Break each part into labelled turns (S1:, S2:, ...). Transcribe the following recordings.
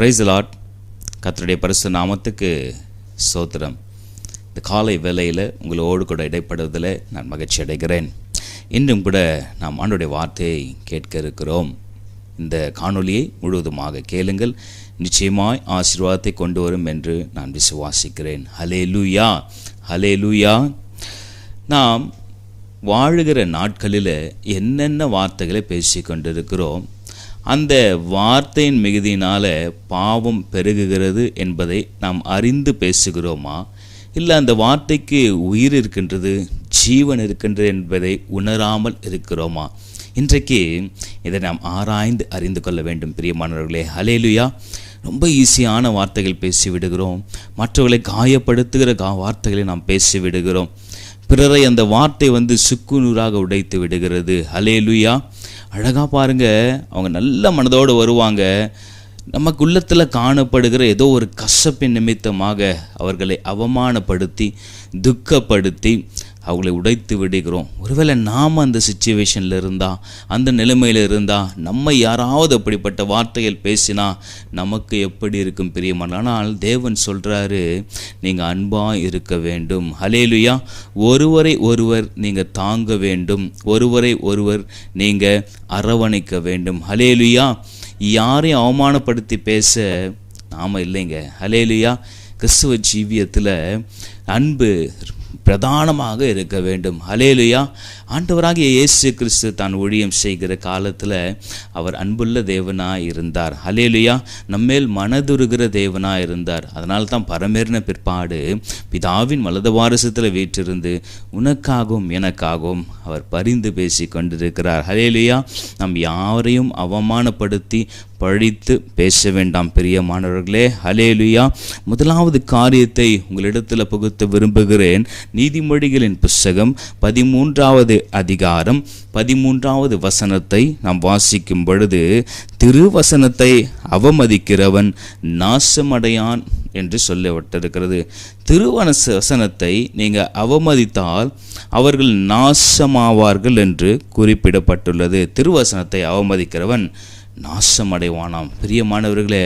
S1: Praise the Lord. கர்த்தருடைய பரிசுத்த நாமத்துக்கு ஸ்தோத்திரம். இந்த காலை வேளையில் உங்களோடு கூட இடைப்படுவதில் நான் மகிழ்ச்சி அடைகிறேன். இன்றும் கூட நாம் ஆண்டவருடைய வார்த்தையை கேட்க இருக்கிறோம். இந்த காணொளியை முழுவதுமாக கேளுங்கள், நிச்சயமாய் ஆசீர்வாதத்தை கொண்டு வரும் என்று நான் விசுவாசிக்கிறேன். ஹல்லேலூயா, ஹல்லேலூயா. நாம் வாழுகிற நாட்களில் என்னென்ன வார்த்தைகளை பேசி கொண்டிருக்கிறோம், அந்த வார்த்தையின் மிகுதியினால் பாவம் பெருகுகிறது என்பதை நாம் அறிந்து பேசுகிறோமா, இல்லை அந்த வார்த்தைக்கு உயிர் இருக்கின்றது, ஜீவன் இருக்கின்றது என்பதை உணராமல் இருக்கிறோமா? இன்றைக்கு இதை நாம் ஆராய்ந்து அறிந்து கொள்ள வேண்டும் பிரியமானவர்களே. ஹல்லேலூயா. ரொம்ப ஈஸியான வார்த்தைகள் பேசிவிடுகிறோம், மற்றவர்களை காயப்படுத்துகிற வார்த்தைகளை நாம் பேசிவிடுகிறோம். பிறரை அந்த வார்த்தை சுக்குநூறாக உடைத்து விடுகிறது. ஹல்லேலூயா. அழகாக பாருங்க, அவங்க நல்ல மனதோடு வருவாங்க. நமக்கு உள்ளத்தில் காணப்படுகிற ஏதோ ஒரு கசப்பின் நிமித்தமாக அவர்களை அவமானப்படுத்தி துக்கப்படுத்தி அவங்களை உடைத்து விடுகிறோம். ஒருவேளை நாம் அந்த சிச்சுவேஷனில் இருந்தால், அந்த நிலைமையில் இருந்தால், நம்ம யாராவது அப்படிப்பட்ட வார்த்தைகள் பேசினா நமக்கு எப்படி இருக்கும் பிரியமான? ஆனால் தேவன் சொல்கிறாரு, நீங்கள் அன்பாக இருக்க வேண்டும். ஹல்லேலூயா. ஒருவரை ஒருவர் நீங்கள் தாங்க வேண்டும், ஒருவரை ஒருவர் நீங்கள் அரவணைக்க வேண்டும். ஹல்லேலூயா. யாரையும் அவமானப்படுத்தி பேச நாம் இல்லைங்க. ஹல்லேலூயா. கிறிஸ்துவ ஜீவியத்தில் அன்பு பிரதானமாக இருக்க வேண்டும். ஹல்லேலூயா. ஆண்டவராகிய இயேசு கிறிஸ்து தான் ஊழியம் செய்கிற காலத்தில் அவர் அன்புள்ள தேவனாக இருந்தார். ஹல்லேலூயா. நம்மேல் மனதுருகிற தேவனாக இருந்தார். அதனால தான் பரமேறின பிற்பாடு பிதாவின் வலது வாரிசத்தில் வீற்றிருந்து உனக்காகவும் எனக்காகவும் அவர் பரிந்து பேசி கொண்டிருக்கிறார். ஹல்லேலூயா. நம் யாரையும் அவமானப்படுத்தி பழித்து பேச வேண்டாம் பிரியமானவர்களே. ஹல்லேலூயா. முதலாவது காரியத்தை உங்களிடத்தில் புகுத்த விரும்புகிறேன். நீதிமொழிகளின் புஸ்தகம் 13வது அதிகாரம் 13வது வசனத்தை நாம் வாசிக்கும் பொழுது, திருவசனத்தை அவமதிக்கிறவன் நாசமடையான் என்று சொல்லப்பட்டிருக்கிறது. திருவசனத்தை நீங்கள் அவமதித்தால் அவர்கள் நாசமாவார்கள் என்று குறிப்பிடப்பட்டுள்ளது. திருவசனத்தை அவமதிக்கிறவன் நாசமடைவானாம். பிரியமானவர்களே,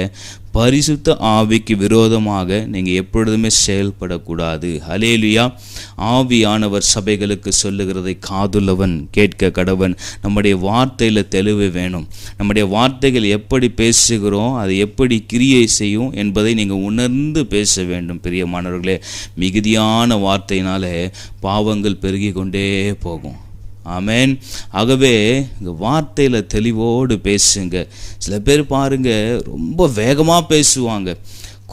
S1: பரிசுத்த ஆவிக்கு விரோதமாக நீங்கள் எப்பொழுதுமே செயல்படக்கூடாது. ஹல்லேலூயா. ஆவியானவர் சபைகளுக்கு சொல்லுகிறதை காதுள்ளவன் கேட்க கடவன். நம்முடைய வார்த்தையில் தெளிவு வேணும். நம்முடைய வார்த்தைகள் எப்படி பேசுகிறோம், அது எப்படி கிரியை செய்யும் என்பதை நீங்கள் உணர்ந்து பேச வேண்டும் பிரியமானவர்களே. மிகுதியான வார்த்தையினாலே பாவங்கள் பெருகி கொண்டே போகும். ஆமேன். ஆகவே இந்த வார்த்தையில் தெளிவோடு பேசுங்க. சில பேர் பாருங்க, ரொம்ப வேகமாக பேசுவாங்க.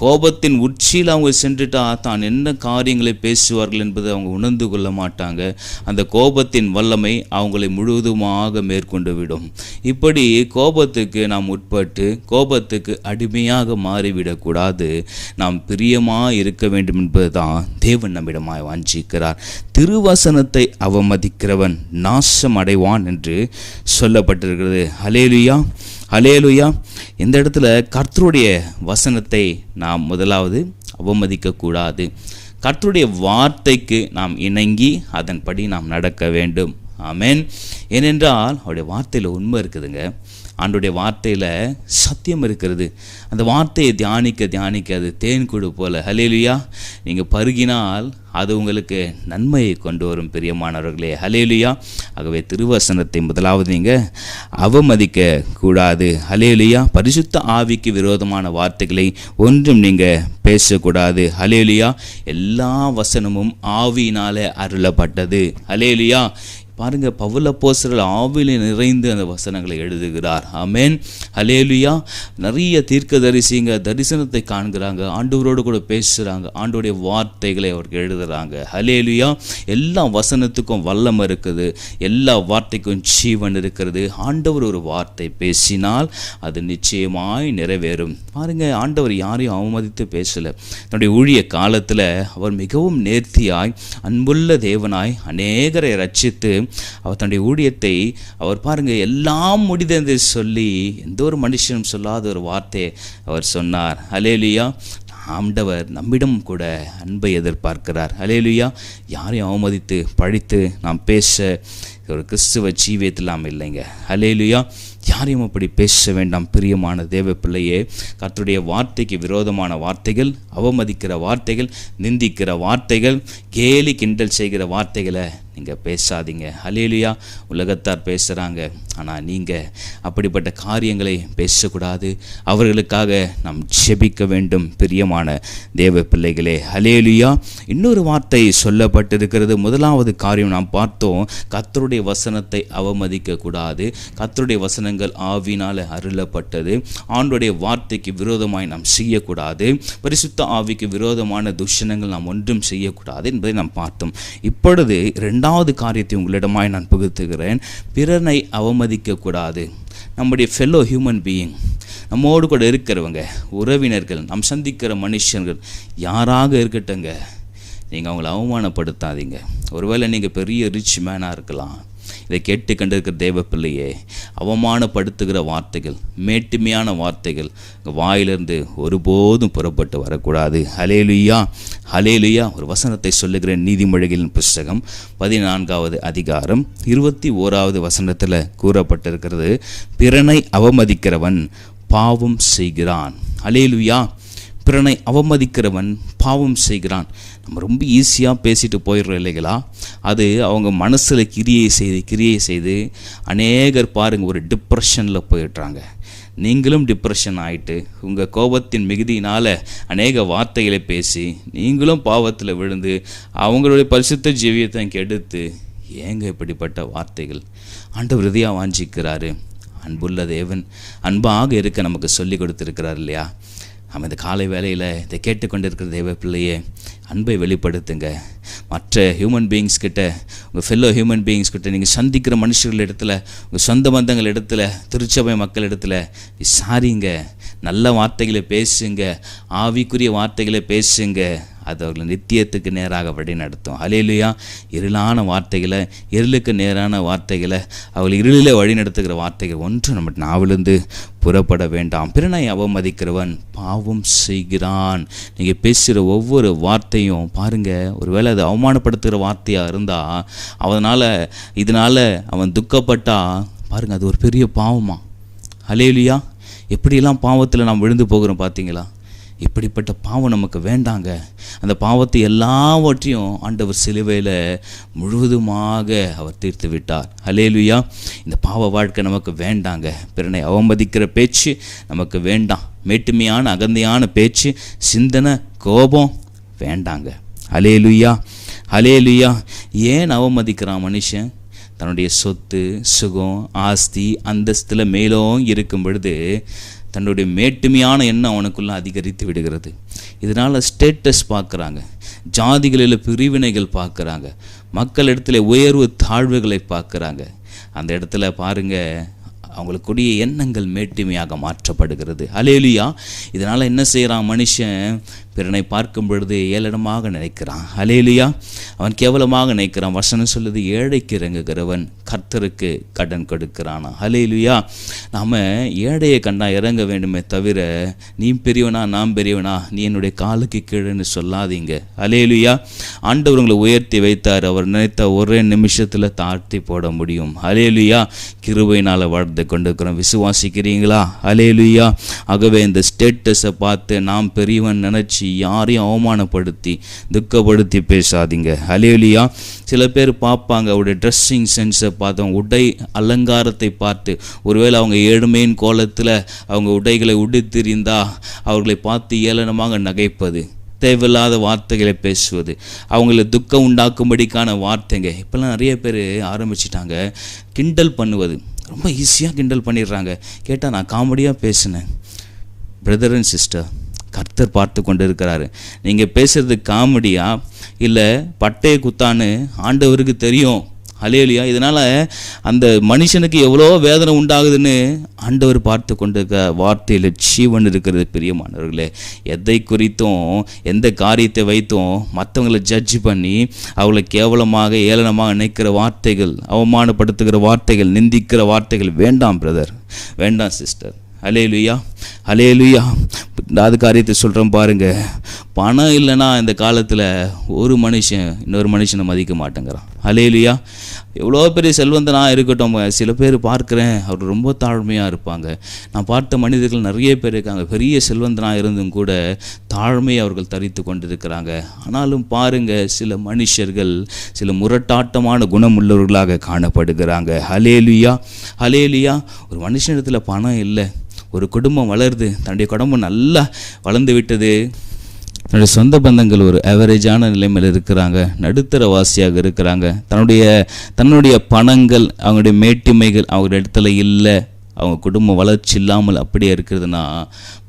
S1: கோபத்தின் உச்சியில் அவங்க சென்றுட்டா தான் என்ன காரியங்களை பேசுவார்கள் என்பதை அவங்க உணர்ந்து கொள்ள மாட்டாங்க. அந்த கோபத்தின் வல்லமை அவங்களை முழுவதுமாக மேற்கொண்டு விடும். இப்படி கோபத்துக்கு நாம் உட்பட்டு கோபத்துக்கு அடிமையாக மாறிவிடக்கூடாது. நாம் பிரியமாக இருக்க வேண்டும் என்பதுதான் தேவன் நம்மிடமாய் வாஞ்சிக்கிறார். திருவசனத்தை அவமதிக்கிறவன் நாசம் அடைவான் என்று சொல்லப்பட்டிருக்கிறது. ஹல்லேலூயா, ஹல்லேலூயா. இந்த இடத்துல கர்த்தருடைய வசனத்தை நாம் முதலாவது அவமதிக்கக்கூடாது. கர்த்தருடைய வார்த்தைக்கு நாம் இணங்கி அதன்படி நாம் நடக்க வேண்டும். ஆமேன். ஏனென்றால் அவருடைய வார்த்தையில் உண்மை இருக்குதுங்க. ஆண்டோடைய வார்த்தையில் சத்தியம் இருக்கிறது. அந்த வார்த்தையை தியானிக்க அது தேன் கூடு போல. ஹல்லேலூயா. நீங்கள் பருகினால் அது உங்களுக்கு நன்மையை கொண்டு வரும் பிரியமானவர்களே. ஹல்லேலூயா. ஆகவே திருவசனத்தை முதலாவது நீங்கள் அவமதிக்க கூடாது. ஹல்லேலூயா. பரிசுத்த ஆவிக்கு விரோதமான வார்த்தைகளை ஒன்றும் நீங்கள் பேசக்கூடாது. ஹல்லேலூயா. எல்லா வசனமும் ஆவியினாலே அருளப்பட்டது. ஹல்லேலூயா. பாருங்க, பவுல் அப்போஸ்தலர் ஆவியிலே நிறைந்து அந்த வசனங்களை எழுதுகிறார். ஆமேன். ஹல்லேலூயா. நிறைய தீர்க்கதரிசிங்க தரிசனத்தை காண்கிறாங்க, ஆண்டவரோடு கூட பேசுகிறாங்க, ஆண்டவருடைய வார்த்தைகளை அவருக்கு எழுதுகிறாங்க. ஹல்லேலூயா. எல்லா வசனத்துக்கும் வல்லமை இருக்குது, எல்லா வார்த்தைக்கும் ஜீவன் இருக்கிறது. ஆண்டவர் ஒரு வார்த்தை பேசினால் அது நிச்சயமாய் நிறைவேறும். பாருங்க, ஆண்டவர் யாரையும் அவமதித்து பேசலை. தன்னுடைய ஊழிய காலத்தில் அவர் மிகவும் நேர்த்தியாய் அன்புள்ள தேவனாய் அநேகரை ரட்சித்து அவர் தன்னுடைய ஊழியத்தை அவர் பாருங்க எல்லாம் முடிந்ததை சொல்லி எந்த ஒரு மனுஷனும் சொல்லாத ஒரு வார்த்தையை அவர் சொன்னார். ஹல்லேலூயா. ஆண்டவர் நம்மிடம் கூட அன்பை எதிர்பார்க்கிறார். ஹல்லேலூயா. யாரையும் அவமதித்து பழித்து நாம் பேச ஒரு கிறிஸ்துவ ஜீவியத்தில் நாம் இல்லைங்க. ஹல்லேலூயா. யாரையும் அப்படி பேச வேண்டாம். பிரியமான தேவ பிள்ளையே, கர்த்தருடைய வார்த்தைக்கு விரோதமான வார்த்தைகள், அவமதிக்கிற வார்த்தைகள், நிந்திக்கிற வார்த்தைகள், கேலி கிண்டல் செய்கிற வார்த்தைகளை நீங்கள் பேசாதீங்க. ஹல்லேலூயா. உலகத்தார் பேசுகிறாங்க, ஆனால் நீங்கள் அப்படிப்பட்ட காரியங்களை பேசக்கூடாது. அவர்களுக்காக நாம் ஜெபிக்க வேண்டும். பிரியமான தேவ பிள்ளைகளே, ஹல்லேலூயா. இன்னொரு வார்த்தை சொல்லப்பட்டிருக்கிறது. முதலாவது காரியம் நாம் பார்த்தோம், கர்த்தருடைய வசனத்தை அவமதிக்க கூடாது. கர்த்தருடைய வசனங்கள் ஆவினால் அருளப்பட்டது. ஆண்டவருடைய வார்த்தைக்கு விரோதமாய் நாம் செய்யக்கூடாது. பரிசுத்த ஆவிக்கு விரோதமான துஷணங்கள் நாம் ஒன்றும் செய்யக்கூடாது என்பதை நாம் பார்த்தோம். இப்பொழுது இரண்டாவது காரியத்தை உங்களிடமாய் நான் புகுத்துகிறேன். பிறனை அவமதிக்க கூடாது. நம்முடைய ஃபெல்லோ ஹியூமன் பீயிங், நம்மோடு கூட இருக்கிறவங்க, உறவினர்கள், நாம் சந்திக்கிற மனுஷர்கள் யாராக இருக்கட்டுங்க, நீங்கள் அவங்கள அவமானப்படுத்தாதீங்க. ஒருவேளை நீங்கள் பெரிய ரிச் மேனாக இருக்கலாம். இதை கேட்டு கண்டிருக்கிற தேவ பிள்ளையே, அவமானப்படுத்துகிற வார்த்தைகள், மேட்டுமையான வார்த்தைகள் வாயிலிருந்து ஒருபோதும் புறப்பட்டு வரக்கூடாது. ஹல்லேலூயா, ஹல்லேலூயா. ஒரு வசனத்தை சொல்லுகிறேன். நீதிமொழிகளின் புஸ்தகம் 14வது அதிகாரம் 21வது வசனத்தில் கூறப்பட்டிருக்கிறது, பிறனை அவமதிக்கிறவன் பாவம் செய்கிறான். ஹல்லேலூயா. பிறனை அவமதிக்கிறவன் பாவம் செய்கிறான். நம்ம ரொம்ப ஈஸியாக பேசிட்டு போயிடுறோம் இல்லைங்களா? அது அவங்க மனசில் கிரியை செய்து அநேகர் பாருங்கள் ஒரு டிப்ரெஷனில் போயிடுறாங்க. நீங்களும் டிப்ரெஷன் ஆகிட்டு உங்கள் கோபத்தின் மிகுதியினால் அநேக வார்த்தைகளை பேசி நீங்களும் பாவத்தில் விழுந்து அவங்களுடைய பரிசுத்த ஜீவியத்தை கெடுத்து, ஏங்க இப்படிப்பட்ட வார்த்தைகள்? ஆண்டவர் ஹிருதயம் வாஞ்சிக்கிறாரு. அன்புள்ள தேவன் அன்பாக இருக்க நமக்கு சொல்லி கொடுத்துருக்கிறார் இல்லையா? நம்ம இந்த காலை வேளையில் இதை கேட்டுக்கொண்டிருக்கிற தேவ பிள்ளையே, அன்பை வெளிப்படுத்துங்க. மற்ற ஹியூமன் பீயிங்ஸ் கிட்ட, உங்கள் ஃபெல்லோ ஹியூமன் பீயிங்ஸ் கிட்ட, நீங்கள் சந்திக்கிற மனுஷர்கள் இடத்துல, உங்கள் சொந்த பந்தங்கள் இடத்துல, திருச்சபை மக்கள் இடத்துல விசாரிங்க. நல்ல வார்த்தைகளை பேசுங்க, ஆவிக்குரிய வார்த்தைகளை பேசுங்க. அது அவர்களை நித்தியத்துக்கு நேராக வழி நடத்தும். ஹல்லேலூயா. இருளான வார்த்தைகளை, இருளுக்கு நேரான வார்த்தைகளை, அவர்கள் இருளில் வழி நடத்துகிற வார்த்தைகள் ஒன்று நம்ம நாவிலிருந்து புறப்பட வேண்டாம். பிறனை அவமதிக்கிறவன் பாவம் செய்கிறான். நீங்கள் பேசுகிற ஒவ்வொரு வார்த்தையும் பாருங்கள், ஒருவேளை அது அவமானப்படுத்துகிற வார்த்தையாக இருந்தால் இதனால் அவன் துக்கப்பட்டா பாருங்கள், அது ஒரு பெரிய பாவமா? ஹல்லேலூயா. எப்படியெல்லாம் பாவத்தில் நாம் விழுந்து போகிறோம் பார்த்தீங்களா? இப்படிப்பட்ட பாவம் நமக்கு வேண்டாங்க. அந்த பாவத்தை எல்லாவற்றையும் ஆண்டவர் சிலுவையில் முழுவதுமாக அவர் தீர்த்து விட்டார். ஹல்லேலூயா. இந்த பாவ வாழ்க்கை நமக்கு வேண்டாங்க. பிறனை அவமதிக்கிற பேச்சு நமக்கு வேண்டாம். மேட்டுமையான அகந்தையான பேச்சு, சிந்தனை, கோபம் வேண்டாங்க. ஹல்லேலூயா, ஹல்லேலூயா. ஏன் அவமதிக்கிறான் மனுஷன்? தன்னுடைய சொத்து, சுகம், ஆஸ்தி, அந்தஸ்தில் மேலும் இருக்கும் பொழுது தன்னுடைய மேட்டுமையான எண்ணம் அவனுக்குள்ளே அதிகரித்து விடுகிறது. இதனால் ஸ்டேட்டஸ் பார்க்குறாங்க, ஜாதிகளில் பிரிவினைகள் பார்க்குறாங்க, மக்களிடத்தில் உயர்வு தாழ்வுகளை பார்க்குறாங்க. அந்த இடத்துல பாருங்கள், அவங்களுக்குடைய எண்ணங்கள் மேட்டுமையாக மாற்றப்படுகிறது. ஹல்லேலூயா. இதனால் என்ன செய்கிறான் மனுஷன்? பிறனை பார்க்கும் பொழுது ஏளனமாக நினைக்கிறான். ஹல்லேலூயா. அவன் கேவலமாக நினைக்கிறான். வசனம் சொல்லுது, ஏழைக்கு இறங்குகிறவன் கர்த்தருக்கு கடன் கொடுக்கிறானா. ஹல்லேலூயா. நாம் ஏழையை கண்டா இறங்க வேண்டுமே தவிர, நீ பெரியவனா நான் பெரியவனா, நீ என்னுடைய காலுக்கு கீழேன்னு சொல்லாதீங்க. ஹல்லேலூயா. ஆண்டவர் உங்களை உயர்த்தி வைத்தார். அவர் நினைத்த ஒரே நிமிஷத்தில் தாழ்த்தி போட முடியும். ஹல்லேலூயா. கிருபையினால் வாழ்ந்து கொண்டிருக்கிறோம். விசுவாசிக்கிறீங்களா? ஹல்லேலூயா. ஆகவே இந்த ஸ்டேட்டஸை பார்த்து நாம் பெரியவன் நினைச்சு யாரையும் அவமானப்படுத்தி துக்கப்படுத்தி பேசாதீங்க. ஹல்லேலூயா. சில பேர் பார்ப்பாங்க, அவருடைய ட்ரெஸ்ஸிங் சென்ஸை பார்த்தவங்க, உடை அலங்காரத்தை பார்த்து, ஒருவேளை அவங்க ஏழ்மையின் கோலத்தில் அவங்க உடைகளை உடுத்திருந்தா அவர்களை பார்த்து ஏளனமாக நகைப்பது, தேவையில்லாத வார்த்தைகளை பேசுவது, அவங்கள துக்கம் உண்டாக்கும்படிக்கான வார்த்தைங்க. இப்போல்லாம் நிறைய பேர் ஆரம்பிச்சிட்டாங்க கிண்டல் பண்ணுவது. ரொம்ப ஈஸியாக கிண்டல் பண்ணிடுறாங்க. கேட்டால் நான் காமெடியாக பேசினேன். பிரதர் அண்ட் சிஸ்டர், கர்த்தர் பார்த்து கொண்டு இருக்கிறாரு. நீங்கள் பேசுகிறது காமெடியா இல்லை பட்டைய குத்தான்னு ஆண்டவருக்கு தெரியும். ஹல்லேலூயா. இதனால் அந்த மனுஷனுக்கு எவ்வளோ வேதனை உண்டாகுதுன்னு ஆண்டவர் பார்த்து கொண்டு இருக்க வார்த்தையில் ஜீவன் இருக்கிறது. பிரியமானவர்களே, எதை குறித்தும் எந்த காரியத்தை வைத்தும் மற்றவங்களை ஜட்ஜ் பண்ணி அவளை கேவலமாக ஏளனமாக நினைக்கிற வார்த்தைகள், அவமானப்படுத்துகிற வார்த்தைகள், நிந்திக்கிற வார்த்தைகள் வேண்டாம் பிரதர், வேண்டாம் சிஸ்டர். ஹல்லேலூயா, ஹல்லேலூயா. அது காரியத்தை சொல்கிறோம் பாருங்கள். பணம் இல்லைன்னா இந்த காலத்தில் ஒரு மனுஷன் இன்னொரு மனுஷனை மதிக்க மாட்டேங்கிறான். ஹல்லேலூயா. எவ்வளோ பெரிய செல்வந்தனாக இருக்கட்டும், சில பேர் பார்க்குறேன் அவர் ரொம்ப தாழ்மையாக இருப்பாங்க. நான் பார்த்த மனிதர்கள் நிறைய பேர் இருக்காங்க, பெரிய செல்வந்தனாக இருந்தும் கூட தாழ்மையை அவர்கள் தரித்து கொண்டிருக்கிறாங்க. ஆனாலும் பாருங்கள், சில மனுஷர்கள் சில முரட்டாட்டமான குணமுள்ளவர்களாக காணப்படுகிறாங்க. ஹல்லேலூயா, ஹல்லேலூயா. ஒரு மனுஷனிடத்தில் பணம் இல்லை, ஒரு குடும்பம் வளருது, தன்னுடைய குடும்பம் நல்லா வளர்ந்து விட்டது, தன்னுடைய சொந்த பந்தங்கள் ஒரு ஆவரேஜான நிலைமையில் இருக்கிறாங்க, நடுத்தர வாசியாக இருக்கிறாங்க, தன்னுடைய பணங்கள் அவங்களுடைய மேட்டிமைகள் அவங்க இடத்துல இல்லை, அவங்க குடும்ப வளர்ச்சி இல்லாமல் அப்படியே இருக்கிறதுனா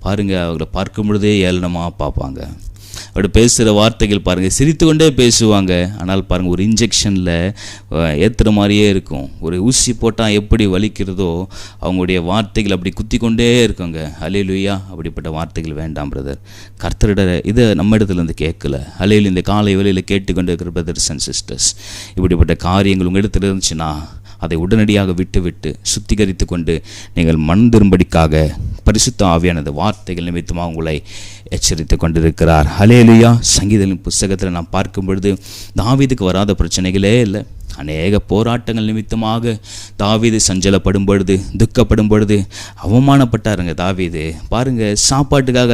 S1: பாருங்கள், அவங்கள பார்க்கும் பொழுதே ஏளனமாக பார்ப்பாங்க. அப்படி பேசுகிற வார்த்தைகள் பாருங்கள், சிரித்து கொண்டே பேசுவாங்க. ஆனால் பாருங்கள், ஒரு இன்ஜெக்ஷனில் ஏற்றுற மாதிரியே இருக்கும். ஒரு ஊசி போட்டால் எப்படி வலிக்கிறதோ அவங்களுடைய வார்த்தைகள் அப்படி குத்தி கொண்டே இருக்குங்க. ஹல்லேலூயா. அப்படிப்பட்ட வார்த்தைகள் வேண்டாம் பிரதர். கர்த்தரிட இதை நம்ம இடத்துலேருந்து கேட்கல. ஹல்லேலூயா. இந்த காலை வேளையில் கேட்டுக்கொண்டு இருக்கிற பிரதர்ஸ் அண்ட் சிஸ்டர்ஸ், இப்படிப்பட்ட காரியங்கள் உங்கள் இடத்துல இருந்துச்சுன்னா அதை உடனடியாக விட்டு சுத்திகரித்து கொண்டு நீங்கள் மனம் திரும்படிக்காக பரிசுத்த ஆவியானது வார்த்தைகள் நிமித்தமாக உங்களை எச்சரித்து கொண்டிருக்கிறார். ஹல்லேலூயா. சங்கீதங்களின் புஸ்தகத்தில் நாம் பார்க்கும் பொழுது தாவீதுக்கு வராத பிரச்சனைகளே இல்லை. அநேக போராட்டங்கள் நிமித்தமாக தாவீது சஞ்சலப்படும் பொழுது, துக்கப்படும் பொழுது அவமானப்பட்டாருங்க தாவீது. பாருங்கள், சாப்பாட்டுக்காக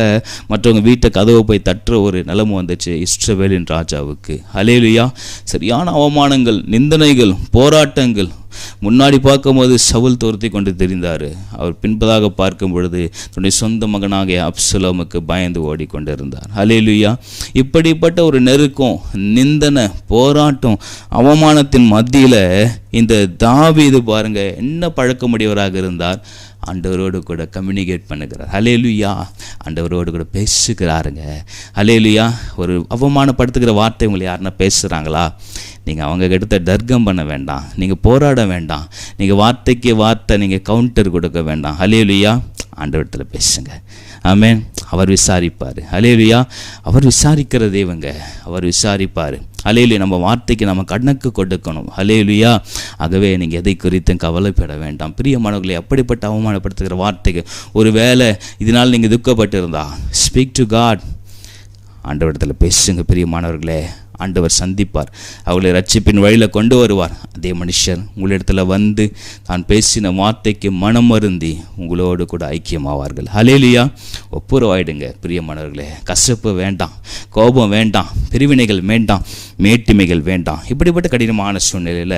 S1: மற்றவங்க வீட்டை கதவை போய் தட்டுற ஒரு நிலைமை வந்துச்சு இஸ்ரவேலின் ராஜாவுக்கு. ஹல்லேலூயா. சரியான அவமானங்கள், நிந்தனைகள், போராட்டங்கள். முன்னாடி பார்க்கும்போது சவுல் துரத்தி கொண்டு தெரிந்தார். அவர் பின்பதாக பார்க்கும் பொழுது தன்னுடைய சொந்த மகனாகிய அப்சலோமுக்கு பயந்து ஓடிக்கொண்டிருந்தார். ஹல்லேலூயா. இப்படிப்பட்ட ஒரு நெருக்கம், நிந்தனை, போராட்டம், அவமானத்தின் மத்தியில் இந்த தாவீது பாருங்க என்ன பழக்கமுடையவராக இருந்தார், ஆண்டவரோடு கூட கம்யூனிகேட் பண்ணுகிறார். ஹல்லேலூயா. ஆண்டவரோடு கூட பேசுகிறாருங்க. ஹல்லேலூயா. ஒரு அவமானப்படுத்துகிற வார்த்தை உங்களை யாருன்னா பேசுகிறாங்களா, நீங்கள் அவங்க கிட்ட தர்க்கம் பண்ண வேண்டாம், நீங்கள் போராட வேண்டாம், நீங்கள் வார்த்தைக்கு வார்த்தை நீங்கள் கவுண்டர் கொடுக்க வேண்டாம். ஹல்லேலூயா. ஆண்டவரத்தில் பேசுங்க. ஆமென். அவர் விசாரிப்பார். ஹல்லேலூயா. அவர் விசாரிக்கிற தேவங்க, அவர் விசாரிப்பார். ஹல்லேலூயா. நம்ம வார்த்தைக்கு நம்ம கணக்கு கொடுக்கணும். ஹல்லேலூயா. ஆகவே நீங்கள் எதை குறித்தும் கவலைப்பட வேண்டாம். பிரியமானவர்களே, அப்படிப்பட்ட அவமானப்படுத்துகிற வார்த்தைக்கு ஒரு வேளை இதனால் நீங்கள் துக்கப்பட்டு இருந்தா ஸ்பீக் டு காட். ஆண்டவரிடத்தில் பேசுங்க பிரியமானவர்களே. ஆண்டவர் சந்திப்பார், அவர்களை ரட்சிப்பின் வழியில் கொண்டு வருவார். அதே மனுஷர் உங்களிடத்தில் வந்து தான் பேசின வார்த்தைக்கு மனம் வருந்தி உங்களோடு கூட ஐக்கியமாவார்கள். ஹல்லேலூயா. ஒப்புரவாயிடுங்க பிரியமானவர்களே. கசப்பு வேண்டாம், கோபம் வேண்டாம், பிரிவினைகள் வேண்டாம், மேட்டிமைகள் வேண்டாம். இப்படிப்பட்ட கடினமான சூழ்நிலையில்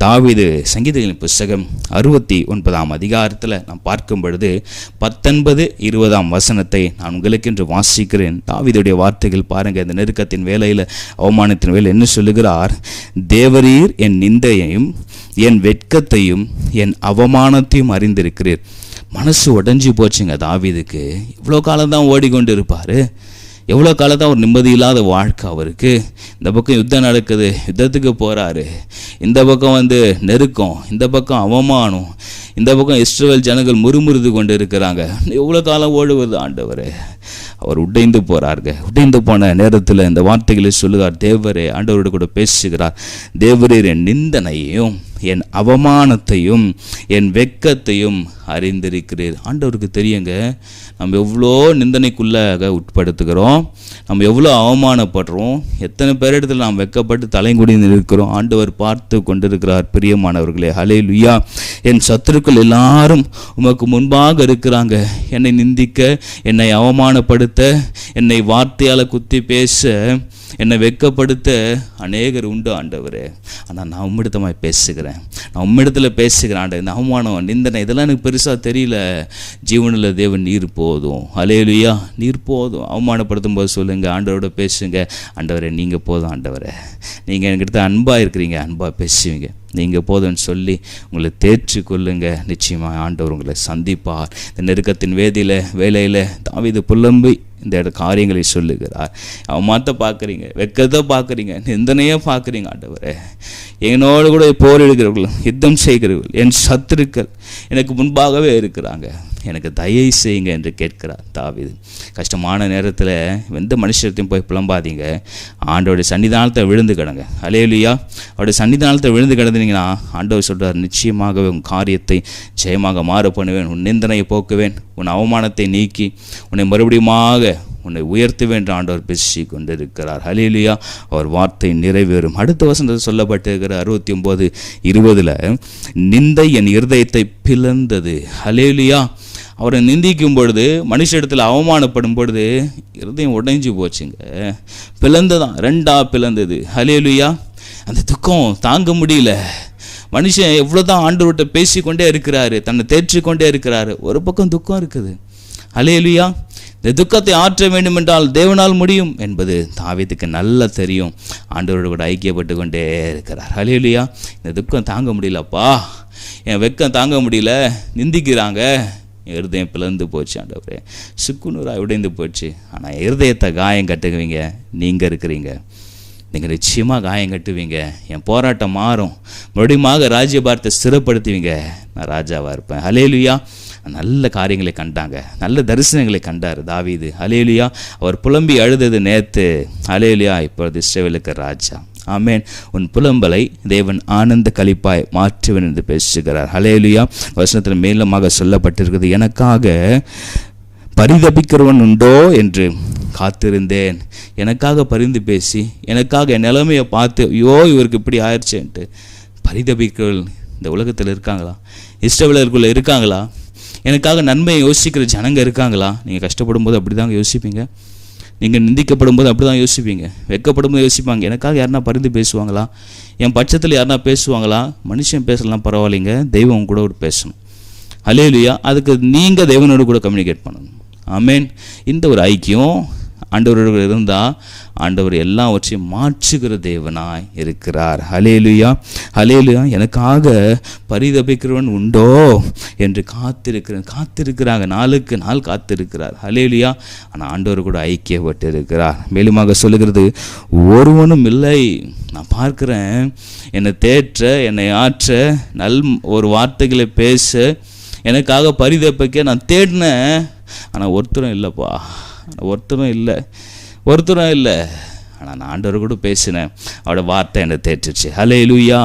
S1: தாவீது சங்கீதங்களின் புஸ்தகம் 69ஆம் அதிகாரத்தில் நாம் பார்க்கும் பொழுது 19, 20ஆம் வசனத்தை நான் உங்களுக்கென்று வாசிக்கிறேன். தாவீதுடைய வார்த்தைகள் பாருங்கள். இந்த நெருக்கத்தின் வேலையில், அவமானத்தின் வேலை என்ன சொல்லுகிறார்? தேவரீர் என் நிந்தையையும் என் வெட்கத்தையும் என் அவமானத்தையும் அறிந்திருக்கிறீர். மனசு உடஞ்சி போச்சுங்க தாவீதுக்கு. இவ்வளோ காலம்தான் ஓடிக்கொண்டு இருப்பார், எவ்வளோ காலத்தான் ஒரு நிம்மதி இல்லாத வாழ்க்கை அவருக்கு. இந்த பக்கம் யுத்தம் நடக்குது, யுத்தத்துக்கு போகிறாரு, இந்த பக்கம் நெருக்கம், இந்த பக்கம் அவமானம், இந்த பக்கம் இஸ்ரவேல் ஜனங்கள் முறுமுறுது கொண்டு இருக்கிறாங்க. எவ்வளோ காலம் ஓடுவது ஆண்டவரே? அவர் உடைந்து போகிறாருங்க. உடைந்து போன நேரத்தில் இந்த வார்த்தைகளை சொல்லுகிறார். தேவரே, ஆண்டவரோடு கூட பேசுகிறார். தேவரீர் என் நிந்தனையும் என் அவமானத்தையும் என் வெட்கத்தையும் அறிந்திருக்கிறீர். ஆண்டவருக்கு தெரியுங்க, நம்ம எவ்வளோ நிந்தனைக்குள்ளாக உட்படுத்துகிறோம், நம்ம எவ்வளோ அவமானப்படுறோம், எத்தனை பேரிடத்தில் நாம் வெட்கப்பட்டு தலைங்குடி இருக்கிறோம். ஆண்டவர் பார்த்து கொண்டிருக்கிறார். பிரியமானவர்களே, ஹல்லேலூயா. என் சத்துருக்கள் எல்லாரும் உமக்கு முன்பாக இருக்கிறாங்க. என்னை நிந்திக்க, என்னை அவமானப்படுத்த, என்னை வார்த்தையால் குத்தி பேச, என்னை வெட்கப்படுத்த அநேகர் உண்டு ஆண்டவரே. ஆனால் நான் உம்மிடத்தமாய் பேசுகிறேன், நான் உம்மிடத்தில் பேசுகிறேன். ஆண்டவர், இந்த அவமானம், நிந்தனை இதெல்லாம் எனக்கு பெருசாக தெரியல. ஜீவனில் தேவன் நீர் போதும். ஹல்லேலூயா. நீர் போதும். அவமானப்படுத்தும் போது சொல்லுங்கள், ஆண்டவரோட பேசுங்க. ஆண்டவரே, நீங்கள் போதும். ஆண்டவரே, நீங்கள் என்கிட்ட அன்பாக இருக்கிறீங்க, அன்பாக பேசுவீங்க, நீங்கள் போதும்னு சொல்லி உங்களை தேற்றி கொள்ளுங்க. நிச்சயமாக ஆண்டவர் உங்களை சந்திப்பார். இந்த நெருக்கத்தின் வேலையில் தாவீது புலம்பி இந்த காரியங்களை சொல்லுகிறார். அவமானத்தை பார்க்குறீங்க, வெட்கத்தை பார்க்குறீங்க, நிந்தனையே பார்க்குறீங்க. ஆண்டவரே, என்னோடு கூட போர் எடுக்கிறவர்கள், யுத்தம் செய்கிறவர்கள், என் சத்துருக்கள் எனக்கு முன்பாகவே இருக்கிறாங்க, எனக்கு தயை செய்யுங்க என்று கேட்கிறார் தாவீது. கஷ்டமான நேரத்தில் எந்த மனுஷத்தையும் போய் புலம்பாதீங்க. ஆண்டவருடைய சன்னிதானத்தை விழுந்து கிடங்க. ஹல்லேலூயா. அவருடைய சன்னிதானத்தை விழுந்து கிடந்தீங்கன்னா ஆண்டவர் சொல்கிறார், நிச்சயமாகவே உன் காரியத்தை ஜெயமாக மாற பண்ணுவேன், உன் நிந்தனையை போக்குவேன், உன் அவமானத்தை நீக்கி உன்னை மறுபடியுமாக உன்னை உயர்த்துவேன் என்று ஆண்டவர் பேசி கொண்டிருக்கிறார். ஹல்லேலூயா. அவர் வார்த்தை நிறைவேறும். அடுத்த வசனத்தில் சொல்லப்பட்டிருக்கிற 69:20 நிந்தை என் இருதயத்தை பிளந்தது. ஹல்லேலூயா. அவரை நிந்திக்கும் பொழுது, மனுஷ இடத்துல அவமானப்படும் பொழுது இருதயம் உடைஞ்சு போச்சுங்க. பிளந்ததான், ரெண்டா பிளந்தது. ஹல்லேலூயா. அந்த துக்கம் தாங்க முடியல. மனுஷன் எவ்வளோதான் ஆண்டவர்கிட்ட பேசிக்கொண்டே இருக்கிறாரு, தன்னை தேற்றிக்கொண்டே இருக்கிறாரு, ஒரு பக்கம் துக்கம் இருக்குது. ஹல்லேலூயா. இந்த துக்கத்தை ஆற்ற வேண்டும் என்றால் தேவனால் முடியும் என்பது தாவீதுக்கு நல்லா தெரியும். ஆண்டவரோடு கூட ஐக்கியப்பட்டு கொண்டே இருக்கிறார். ஹல்லேலூயா. இந்த துக்கம் தாங்க முடியலப்பா, என் வெக்கம் தாங்க முடியல, நிந்திக்கிறாங்க, என் இருதயம் பிளந்து போச்சு ஆண்டவரே, சுக்குநூறாக உடைந்து போச்சு. ஆனால் இருதயத்தை காயம் கட்டுவீங்க நீங்கள் இருக்கிறீங்க. நீங்கள் நிச்சயமாக காயம் கட்டுவீங்க. என் போராட்டம் மாறும். மறுபடியுமாக ராஜ்யபாரத்தை ஸ்திரப்படுத்துவீங்க. நான் ராஜாவாக இருப்பேன். ஹல்லேலூயா. நல்ல காரியங்களை கண்டாங்க, நல்ல தரிசனங்களை கண்டார் தாவீது. ஹல்லேலூயா. அவர் புலம்பி அழுதது நேற்று. ஹல்லேலூயா. இப்பொழுது இஸ்ரவேலுக்கு ராஜா. ஆமேன். உன் புலம்பலை தேவன் ஆனந்த களிப்பாய் மாற்றுவேன் என்று பேசுகிறார். ஹல்லேலூயா. வசனத்தில் மேலமாக சொல்லப்பட்டிருக்கிறது, எனக்காக பரிதபிக்கிறவன் உண்டோ என்று காத்திருந்தேன். எனக்காக பரிந்து பேசி, எனக்காக என் நிலைமையை பார்த்து, ஐயோ இவருக்கு இப்படி ஆயிடுச்சேன்ட்டு பரிதபிக்கிறவர்கள் இந்த உலகத்தில் இருக்காங்களா? இஸ்ரவேலருக்குள்ளே இருக்காங்களா? எனக்காக நன்மையை யோசிக்கிற ஜனங்க இருக்காங்களா? நீங்கள் கஷ்டப்படும் போது அப்படி தாங்க யோசிப்பீங்க. நீங்கள் நிந்திக்கப்படும் போது அப்படி தான் யோசிப்பீங்க. வெட்கப்படும் போது யோசிப்பாங்க, எனக்காக யாருனா பரிந்து பேசுவாங்களா? என் பட்சத்தில் யாருனா பேசுவாங்களா? மனுஷன் பேசலாம் பரவாயில்லைங்க, தெய்வம் கூட பேசணும். ஹல்லேலூயா. அதுக்கு நீங்கள் தேவனோடு கூட கம்யூனிகேட் பண்ணணும். ஆமேன். இந்த ஒரு ஐக்கியம் ஆண்டவரோடு இருந்தால் ஆண்டவர் எல்லாவற்றையும் மாற்றுகிற தேவனாய் இருக்கிறார். ஹல்லேலூயா. ஹல்லேலூயா. எனக்காக பரிதபிக்கிறவன் உண்டோ என்று காத்திருக்கிறாங்க, நாளுக்கு நாள் காத்திருக்கிறார். ஹல்லேலூயா. ஆனால் ஆண்டவர் கூட ஐக்கியப்பட்டு இருக்கிறார். மேலுமாக சொல்லுகிறது, ஒருவனும் இல்லை. நான் பார்க்குறேன், என்னை தேற்ற, என்னை ஆற்ற, ஒரு வார்த்தைகளை பேச, எனக்காக பரிதபிக்க நான் தேடினேன். ஆனால் ஒருத்தரும் இல்லைப்பா, ஒருத்தரும் இல்லை. ஆனால் நான் ஆண்டவர் கூட பேசினேன், அவரோட வார்த்தை என்னை தேற்றுச்சு. ஹல்லேலூயா.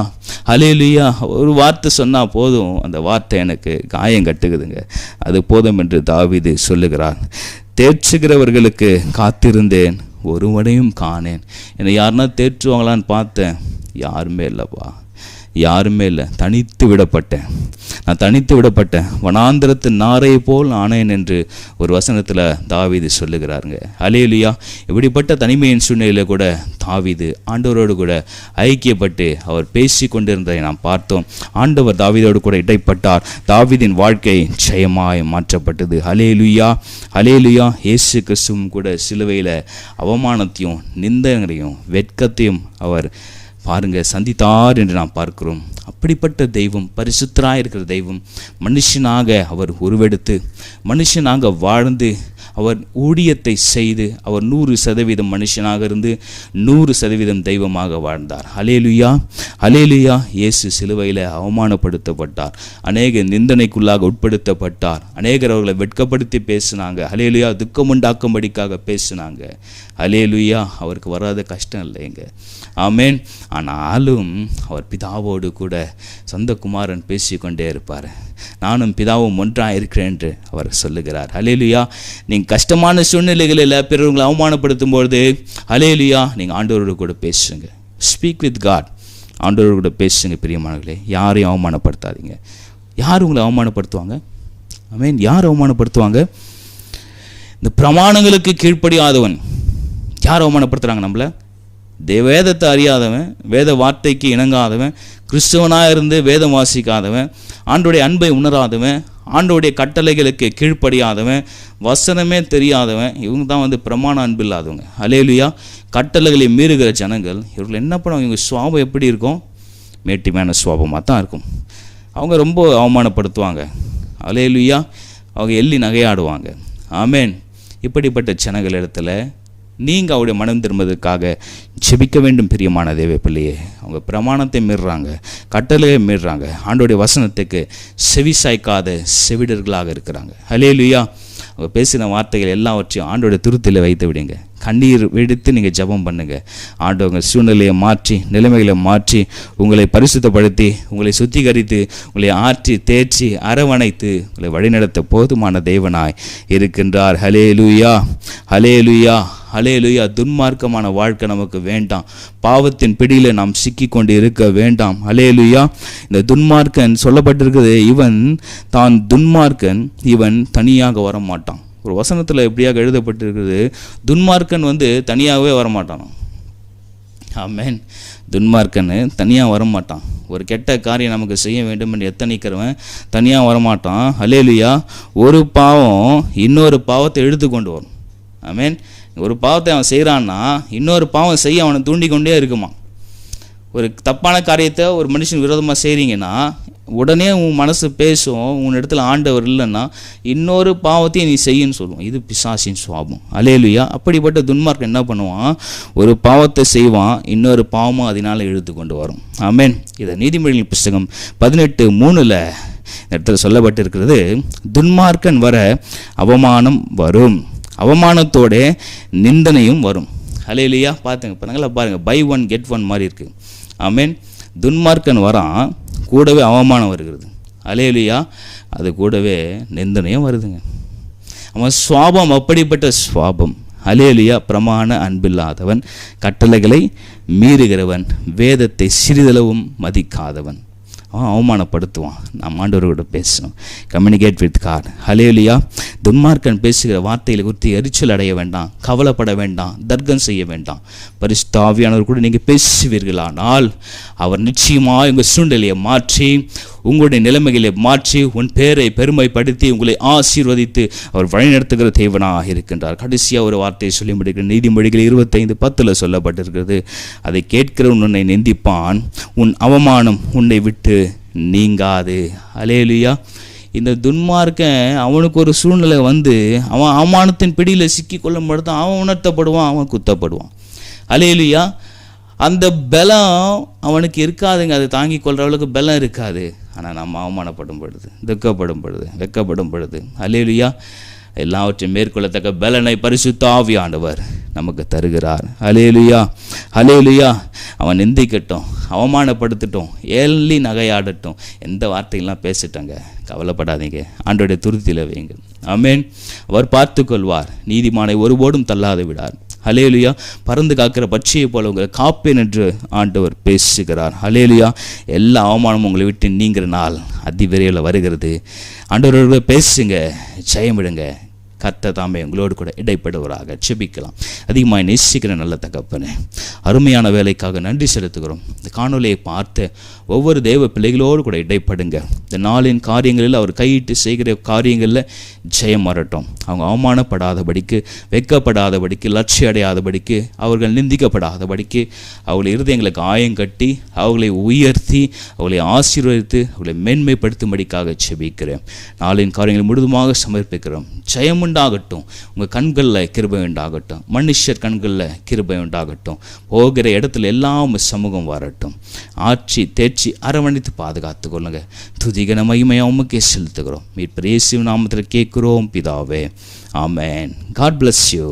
S1: ஹல்லேலூயா. ஒரு வார்த்தை சொன்னால் போதும், அந்த வார்த்தை எனக்கு காயம் கட்டுக்குதுங்க. அது போதும் என்று தாவீது சொல்லுகிறார். தேற்றுகிறவர்களுக்கு காத்திருந்தேன், ஒருவனையும் காணேன். என்னை யாருன்னா தேற்றுவாங்களான்னு பார்த்தேன், யாருமே இல்லைப்பா, யாருமே இல்லை. தனித்து விடப்பட்டேன், வனாந்திரத்து நாரை போல் ஆனேன் என்று ஒரு வசனத்தில் தாவீது சொல்லுகிறாருங்க. ஹல்லேலூயா. இப்படிப்பட்ட தனிமையின் சூழ்நிலையில் கூட தாவீது ஆண்டவரோடு கூட ஐக்கியப்பட்டு அவர் பேசி கொண்டிருந்ததை நாம் பார்த்தோம். ஆண்டவர் தாவீதோடு கூட இடைப்பட்டார். தாவீதின் வாழ்க்கை ஜெயமாய் மாற்றப்பட்டது. ஹல்லேலூயா. ஹல்லேலூயா. இயேசு கிறிஸ்துவும் கூட சிலுவையில் அவமானத்தையும் நிந்தனையும் வெட்கத்தையும் அவர் சந்தித்தார் என்று நாம் பார்க்கிறோம். அப்படிப்பட்ட தெய்வம், பரிசுத்தராக இருக்கிற தெய்வம், மனுஷனாக அவர் உருவெடுத்து, மனுஷனாக வாழ்ந்து, அவர் ஊழியத்தை செய்து, அவர் 100% மனுஷனாக இருந்து 100% தெய்வமாக வாழ்ந்தார். ஹல்லேலூயா. ஹல்லேலூயா. இயேசு சிலுவையில் அவமானப்படுத்தப்பட்டார், அநேக நிந்தனைக்குள்ளாக உட்படுத்தப்பட்டார், அநேகர் அவர்களை வெட்கப்படுத்தி பேசினாங்க. ஹல்லேலூயா. துக்கம் உண்டாக்கும்படிக்காக பேசினாங்க. ஹல்லேலூயா. அவருக்கு வராத கஷ்டம் இல்லைங்க. ஆமேன். ஆனாலும் அவர் பிதாவோடு கூட சொந்த குமாரன் பேசிக்கொண்டே இருப்பார். நானும் பிதாவும் ஒன்றாக இருக்கிறேன் என்று அவர் சொல்லுகிறார். ஹல்லேலூயா. நீங்கள் கஷ்டமான சூழ்நிலைகளில் பிறவங்களை அவமானப்படுத்தும் பொழுது, ஹல்லேலூயா, நீங்கள் ஆண்டவரோடு கூட பேசுங்க. Speak with God. ஆண்டவரோடு கூட பேசுங்க. பிரியமானவர்களே, யாரையும் அவமானப்படுத்தாதீங்க. யார் உங்களை அவமானப்படுத்துவாங்க? ஆமேன். யார் அவமானப்படுத்துவாங்க? இந்த பிரமாணங்களுக்கு கீழ்ப்படியாதவன். யார் அவமானப்படுத்துகிறாங்க நம்மளை? வேதத்தை அறியாதவன், வேத வார்த்தைக்கு இணங்காதவன், கிறிஸ்தவனாக இருந்து வேதம் வாசிக்காதவன், ஆண்டோடைய அன்பை உணராதவன், ஆண்டோடைய கட்டளைகளுக்கு கீழ்ப்படியாதவன், வசனமே தெரியாதவன், இவங்க தான் பிரமாண அன்பு இல்லாதவங்க. ஹல்லேலூயா. கட்டளைகளை மீறுகிற ஜனங்கள், இவர்கள் என்ன பண்ணுவாங்க? இவங்க சுவாபம் எப்படி இருக்கும்? மேட்டிமையான சுவாபமாக தான் இருக்கும். அவங்க ரொம்ப அவமானப்படுத்துவாங்க. ஹல்லேலூயா. அவங்க எள்ளி நகையாடுவாங்க. ஆமேன். இப்படிப்பட்ட ஜனங்கள் இடத்துல நீங்கள் அவருடைய மனம் திரும்புவதற்காக ஜெபிக்க வேண்டும். பிரியமான தேவ பிள்ளையே, அவங்க பிரமாணத்தை மீறுறாங்க, கட்டளையை மீறுறாங்க, ஆண்டோடைய வசனத்துக்கு செவி சாய்க்காத செவிடர்களாக இருக்கிறாங்க. ஹல்லேலூயா. அவங்க பேசின வார்த்தைகள் எல்லாவற்றையும் ஆண்டோடைய திருத்தில வைத்து விடுங்க. கண்ணீர் வெடித்து நீங்கள் ஜெபம் பண்ணுங்கள். ஆண்டவங்க சூழ்நிலையை மாற்றி, நிலைமைகளை மாற்றி, உங்களை பரிசுத்தப்படுத்தி, உங்களை சுத்திகரித்து, உங்களை ஆற்றி தேர்ச்சி அரவணைத்து உங்களை வழிநடத்த போதுமான தேவனாய் இருக்கின்றார். ஹல்லேலூயா, ஹல்லேலூயா, ஹல்லேலூயா. துன்மார்க்கமான வாழ்க்கை நமக்கு வேண்டாம். பாவத்தின் பிடியில் நாம் சிக்கிக்கொண்டு இருக்க வேண்டாம். ஹல்லேலூயா. இந்த துன்மார்க்கன் சொல்லப்பட்டிருக்குது, இவன் தான் துன்மார்க்கன், இவன் தனியாக வரமாட்டான். ஒரு வசனத்தில் எப்படியாக எழுதப்பட்டிருக்கிறது, துன்மார்க்கன் தனியாகவே வரமாட்டான். ஆமென். துன்மார்க்கன் தனியாக வரமாட்டான். ஒரு கெட்ட காரியம் நமக்கு செய்ய வேண்டும் என்று எத்தனைக்கிறவன் தனியாக வரமாட்டான். ஹல்லேலூயா. ஒரு பாவம் இன்னொரு பாவத்தை எடுத்து கொண்டு வரும். ஆமென். ஒரு பாவத்தை அவன் செய்கிறான்னா இன்னொரு பாவம் செய்ய அவனை தூண்டிக்கொண்டே இருக்குமா. ஒரு தப்பான காரியத்தை ஒரு மனுஷன் விரோதமாக செய்கிறீங்கன்னா உடனே உன் மனசு பேசும், உன் இடத்துல ஆண்டவர் இல்லைன்னா இன்னொரு பாவத்தையும் நீ செய்யன்னு சொல்லுவோம். இது பிசாசின் சுவாபம். ஹல்லேலூயா. அப்படிப்பட்ட துன்மார்க்கன் என்ன பண்ணுவான், ஒரு பாவத்தை செய்வான், இன்னொரு பாவமும் அதனால் இழுத்து கொண்டு வரும். ஆமென். இதை நீதிமொழிகள் புஸ்தகம் 18:3 இடத்துல சொல்லப்பட்டிருக்கிறது, துன்மார்க்கன் வர அவமானம் வரும், அவமானத்தோட நிந்தனையும் வரும். ஹல்லேலூயா. பாருங்க பை ஒன் கெட் ஒன் மாதிரி இருக்குது. ஆமென். துன்மார்க்கன் வரான், கூடவே அவமானம் வருகிறது. ஹல்லேலூயா. அது கூடவே நிந்தனையும் வருதுங்க. அவன் சுவாபம் அப்படிப்பட்ட சுவாபம். ஹல்லேலூயா. பிரமாண அன்பில்லாதவன், கட்டளைகளை மீறுகிறவன், வேதத்தை சிறிதளவும் மதிக்காதவன். அவன் அவமானப்படுத்துவான். நாம் ஆண்டவரோட பேசணும், கம்யூனிகேட் வித் காட். ஹல்லேலூயா. துன்மார்க்கன் பேசுகிற வார்த்தைகளை குறித்து எரிச்சல் அடைய வேண்டாம், கவலைப்பட வேண்டாம், தர்க்கம் செய்ய வேண்டாம். பரிசுத்த ஆவியானவர் கூட நீங்கள் பேசுவீர்களானால் அவர் நிச்சயமாக உங்கள் சூழ்நிலையை மாற்றி, உங்களுடைய நிலைமைகளை மாற்றி, உன் பேரை பெருமைப்படுத்தி, உங்களை ஆசீர்வதித்து அவர் வழிநடத்துகிற தேவனாக இருக்கின்றார். கடைசியாக ஒரு வார்த்தையை சொல்லி முடிக்கிற நீதிமொழிகள் 25:10 சொல்லப்பட்டிருக்கிறது, அதை கேட்கிறவன் உன்னை நிந்திப்பான், உன் அவமானம் உன்னை விட்டு நீங்காது. ஹல்லேலூயா. இந்த துன்மார்க்கன் அவனுக்கு ஒரு சூழ்நிலை அவன் அவமானத்தின் பிடியில் சிக்கி கொள்ளும் பொழுது அவன் உணர்த்தப்படுவான், அவன் குத்தப்படுவான். ஹல்லேலூயா. அந்த பலம் அவனுக்கு இருக்காதுங்க, அதை தாங்கி கொள்கிற அளவுக்கு பலம் இருக்காது. ஆனால் நம்ம அவமானப்படும் பொழுது, துக்கப்படும் பொழுது, வெக்கப்படும் பொழுது, ஹல்லேலூயா, எல்லாவற்றையும் மேற்கொள்ளத்தக்க பலனை பரிசுத்த ஆவியானவர் நமக்கு தருகிறார். ஹல்லேலூயா, ஹல்லேலூயா. அவன் நிந்திக்கட்டும், அவமானப்படுத்தட்டும், ஏழி நகையாடட்டும், எந்த வார்த்தையெல்லாம் பேசிட்டாங்க, கவலைப்படாதீங்க, ஆண்டோடைய துருத்தியில் வைங்க. ஆமென். அவர் பார்த்து கொள்வார், நீதிமானை ஒருபோடும் தள்ளாது விடார். ஹல்லேலூயா. பறந்து காக்கிற பட்சியை போல உங்களை காப்பேன் என்று ஆண்டவர் பேசுகிறார். ஹல்லேலூயா. எல்லா அவமானமும் உங்களை விட்டு நீங்கிற நாள் அதிவிரைவில் வருகிறது. ஆண்டவரோட பேசுங்க, ஜெயமிடுங்க. கர்த்தர் தாமே உங்களோடு கூட இடைப்படுவராக. ஜெபிக்கலாம். அதிகமாக நேசிக்கிற நல்ல தகப்பனே, அருமையான வேலைக்காக நன்றி செலுத்துகிறோம். இந்த காணொலியை பார்த்து ஒவ்வொரு தேவ பிள்ளைகளோடு கூட இடைப்படுங்க. இந்த நாளின் காரியங்களில் அவர் கையிட்டு செய்கிற காரியங்களில் ஜெயம் வரட்டும். அவங்க அவமானப்படாதபடிக்கு, வெக்கப்படாதபடிக்கு, லட்சியம் அடையாதபடிக்கு, அவர்கள் நிந்திக்கப்படாதபடிக்கு, அவர்களை இருதயங்களுக்கு ஆயம் கட்டி, அவர்களை உயர்த்தி, அவர்களை ஆசீர்வதித்து, அவர்களை மேன்மைப்படுத்தும்படிக்காக ஜெபிக்கிறேன். நாளின் காரியங்களை முழுதுமாக சமர்ப்பிக்கிறோம். ஜெயம் உண்டாகட்டும். உங்கள் கண்களில் கிருபை உண்டாகட்டும், மனுஷர் கண்களில் கிருபை உண்டாகட்டும். போகிற இடத்துல எல்லாம் சமூகம் வரட்டும். ஆட்சி தேர்ச்சி அரவணைத்து பாதுகாத்து கொள்ளுங்க. துதிகன மகிமையை உமக்கே செலுத்துகிறோம். மீட்பர் இயேசு நாமத்தில் கேட்கிறோம் பிதாவே. ஆமென். God bless you.